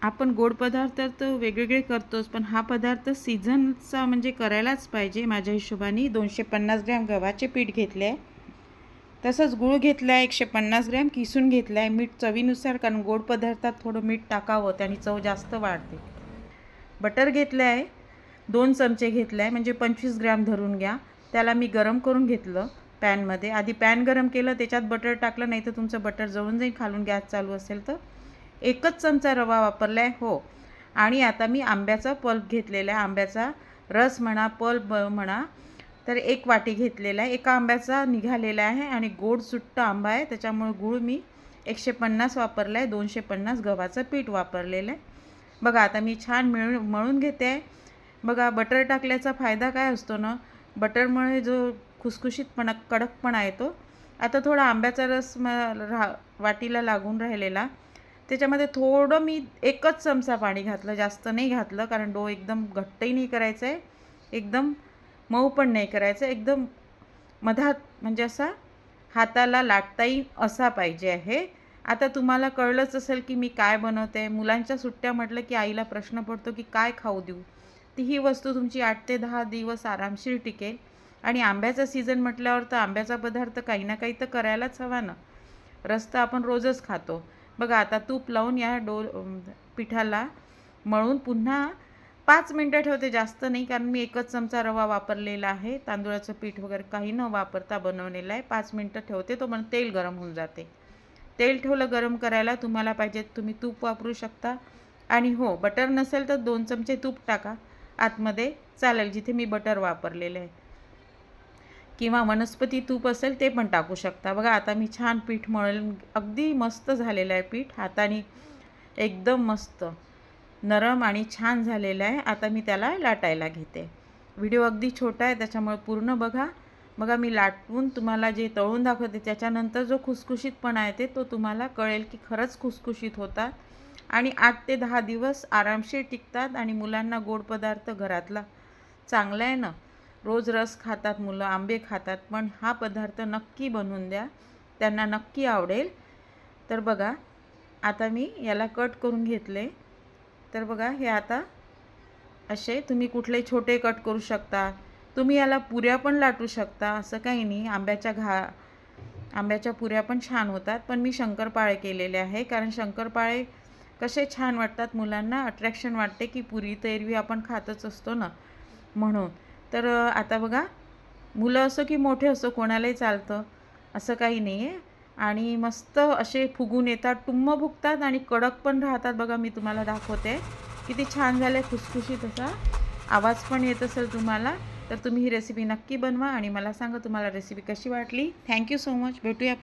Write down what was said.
आपण गोड पदार्थ तर वेगवेगळे करतोच, पण हा पदार्थ सीझनचा म्हणजे करायलाच पाहिजे. माझ्या हिशोबाने 250 ग्रॅम गव्हाचे पीठ घेतले आहे, तसंच गूळ घेतला आहे 150 ग्रॅम, किसून घेतला आहे, मीठ चवीनुसार, कारण गोड पदार्थात थोडं मीठ टाकावं, त्याने चव जास्त वाढते. बटर घेतलं आहे 2 चमचे घेतलं आहे, म्हणजे 25 ग्रॅम धरून घ्या. त्याला मी गरम करून घेतलं पॅनमध्ये. आधी पॅन गरम केलं, त्याच्यात बटर टाकलं, नाही तर तुमचं बटर जळून जाईल खालून गॅस चालू असेल तर. 1च चमचा रवा वापरला आहे हो. आणि आता मी आंब्याचा पल्प घेतलेला आहे, आंब्याचा रस म्हणा, पल्प म्हणा, तर 1 वाटी घेतलेला आहे. एका आंब्याचा निघालेला आहे आणि गोड सुट्ट आंबा आहे, त्याच्यामुळे गूळ मी 150 वापरला आहे. 250 गव्हाचं पीठ वापरलेलं आहे. बघा आता मी छान मळून घेते आहे. बघा बटर टाकल्याचा फायदा काय असतो ना, बटरमुळे जो खुसखुशीतपणा, कडकपणा येतो. आता थोडा आंब्याचा रस वाटीला लागून राहिलेला, त्याच्यामध्ये थोडं मी 1च चमचा पाणी घातलं, जास्त नाही घातलं, कारण डो एकदम घट्टही नाही करायचं आहे, एकदम मऊ पण नाही करायचं, एकदम मधात, म्हणजे असा हाताला लाटता येईल असा पाहिजे आहे. आता तुम्हाला कळलंच असेल की मी काय बनवते. मुलांच्या सुट्ट्या म्हटलं की आईला प्रश्न पडतो की काय खाऊ देऊ. ती ही वस्तू तुमची 8 ते 10 दिवस आरामशीर टिकेल. आणि आंब्याचा सीझन म्हटल्यावर तर आंब्याचा पदार्थ काही ना काही तर करायलाच हवा ना. रस तर आपण रोजच खातो. बघा आता तूप लावून या पिठाला मळून पुन्हा 5 मिनटं ठेवते, जास्त नाही, कारण मी 1च चमचा रवा वापरलेला आहे, तांदूळाचं पीठ वगैरे काही न वापरता बनवलेलं आहे. 5 मिनटं ठेवते, तो पण तेल गरम होऊन जाते. तेल ठेवलं गरम करायला, तुम्हाला पाहिजे तुम्ही तूप वापरू शकता. आणि हो, बटर नसेल तर 2 चमचे तूप टाका आतमध्ये, चालेल, जिथे मी बटर वापरलेलं आहे. किंवा वनस्पती तूप असेल ते पण टाकू शकता. बघा आता मी छान पीठ मळून अगदी मस्त झालेलं आहे पीठ, हाताने एकदम मस्त नरम आणि छान झालेलं आहे. आता मी त्याला लाटायला घेते. व्हिडिओ अगदी छोटा आहे, त्याच्यामुळे पूर्ण बघा. बघा मी लाटून तुम्हाला जे तळून दाखवते, त्याच्यानंतर जो खुसखुशीतपणा येते तो तुम्हाला कळेल की खरंच खुसखुशीत होतात आणि 8 ते 10 दिवस आरामशीर टिकतात. आणि मुलांना गोड पदार्थ घरातला चांगला आहे ना, रोज रस खातात मुलं, आंबे खातात, पण हा पदार्थ नक्की बनवून द्या, त्यांना नक्की आवडेल. तर बघा आता मी याला कट करून घेतले. तर बघा हे आता असे तुम्ही कुठले छोटे कट करू शकता. तुम्ही याला पुऱ्या पण लाटू शकता, असं काही नाही. आंब्याच्या पुऱ्या पण छान होतात, पण मी शंकरपाळे केलेले आहे, कारण शंकरपाळे कसे छान वाटतात मुलांना, अट्रॅक्शन वाटते की पुरी तर एरवी आपण खातच असतो ना, म्हणून. तर आता बघा मुलं असो की मोठे असो कोणालाही चालतं, असं काही नाही आहे. आणि मस्त असे फुगून येतात, टुम्म फुगतात आणि कडक पण राहतात. बघा मी तुम्हाला दाखवते किती छान झाले, खुसखुशीत असा आवाज पण येत असेल तुम्हाला. तर तुम्ही ही रेसिपी नक्की बनवा आणि मला सांगा तुम्हाला रेसिपी कशी वाटली. Thank you so much. भेटूया.